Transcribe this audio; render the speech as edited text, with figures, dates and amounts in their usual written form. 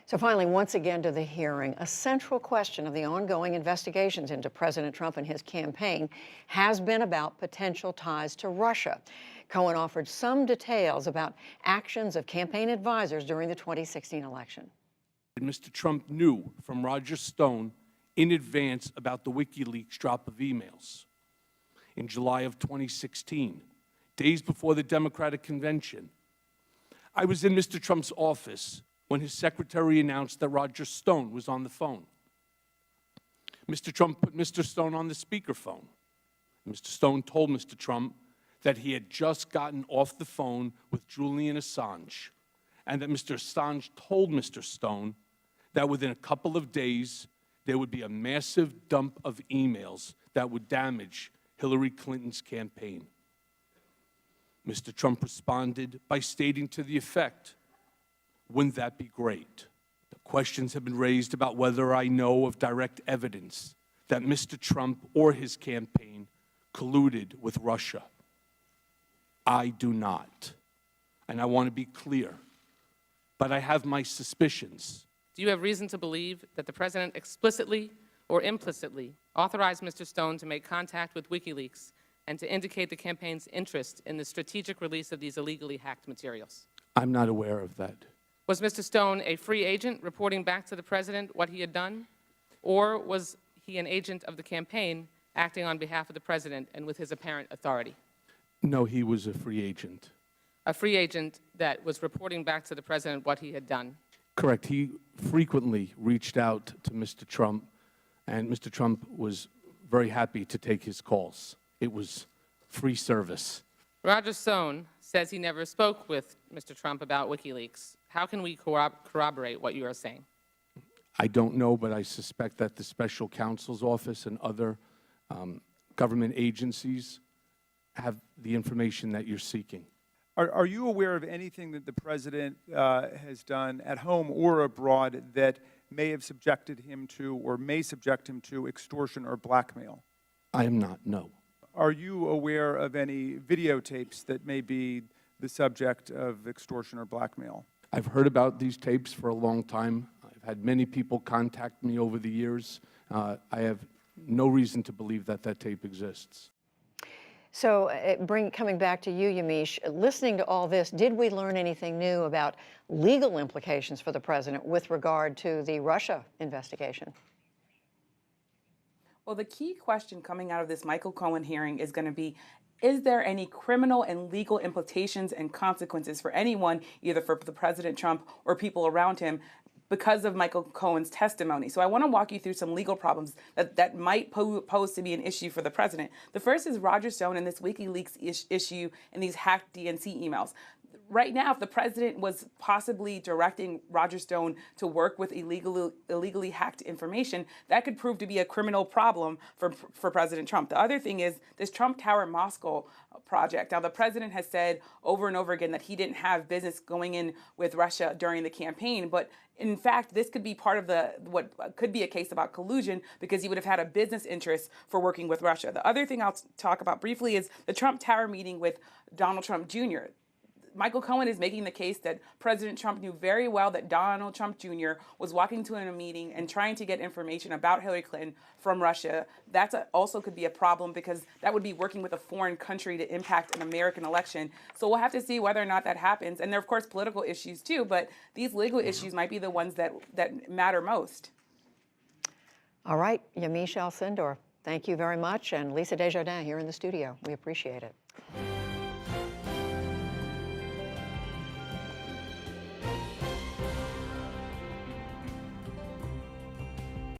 So finally, once again to the hearing, a central question of the ongoing investigations into President Trump and his campaign has been about potential ties to Russia. Cohen offered some details about actions of campaign advisors during the 2016 election. Mr. Trump knew from Roger Stone in advance about the WikiLeaks drop of emails. In July of 2016, days before the Democratic convention, I was in Mr. Trump's office when his secretary announced that Roger Stone was on the phone. Mr. Trump put Mr. Stone on the speakerphone. Mr. Stone told Mr. Trump that he had just gotten off the phone with Julian Assange, and that Mr. Assange told Mr. Stone that within a couple of days, there would be a massive dump of emails that would damage Hillary Clinton's campaign. Mr. Trump responded by stating to the effect, "Wouldn't that be great?" The questions have been raised about whether I know of direct evidence that Mr. Trump or his campaign colluded with Russia. I do not. And I want to be clear, but I have my suspicions. Do you have reason to believe that the President explicitly or implicitly authorized Mr. Stone to make contact with WikiLeaks and to indicate the campaign's interest in the strategic release of these illegally hacked materials? I'm not aware of that. Was Mr. Stone a free agent reporting back to the President what he had done? Or was he an agent of the campaign acting on behalf of the President and with his apparent authority? No, he was a free agent. A free agent that was reporting back to the President what he had done? Correct. He frequently reached out to Mr. Trump, and Mr. Trump was very happy to take his calls. It was free service. Roger Stone says he never spoke with Mr. Trump about WikiLeaks. How can we corroborate what you are saying? I don't know, but I suspect that the special counsel's office and other government agencies have the information that you're seeking. Are you aware of anything that the President has done at home or abroad that may have subjected him to or may subject him to extortion or blackmail? I am not, no. Are you aware of any videotapes that may be the subject of extortion or blackmail? I've heard about these tapes for a long time. I've had many people contact me over the years. I have no reason to believe that that tape exists. So coming back to you, Yamiche, listening to all this, did we learn anything new about legal implications for the President with regard to the Russia investigation? Well, the key question coming out of this Michael Cohen hearing is going to be, is there any criminal and legal implications and consequences for anyone, either for the President Trump or people around him, because of Michael Cohen's testimony? So I want to walk you through some legal problems that might pose to be an issue for the President. The first is Roger Stone and this WikiLeaks issue and these hacked DNC emails. Right now, if the President was possibly directing Roger Stone to work with illegally hacked information, that could prove to be a criminal problem for President Trump. The other thing is this Trump Tower Moscow project. Now, the President has said over and over again that he didn't have business going in with Russia during the campaign, but in fact, this could be part of what could be a case about collusion because he would have had a business interest for working with Russia. The other thing I'll talk about briefly is the Trump Tower meeting with Donald Trump Jr. Michael Cohen is making the case that President Trump knew very well that Donald Trump Jr. was walking to a meeting and trying to get information about Hillary Clinton from Russia. That also could be a problem because that would be working with a foreign country to impact an American election. So we'll have to see whether or not that happens. And there are, of course, political issues too, but these legal issues might be the ones that matter most. All right, Yamiche Alcindor, thank you very much. And Lisa Desjardins here in the studio. We appreciate it.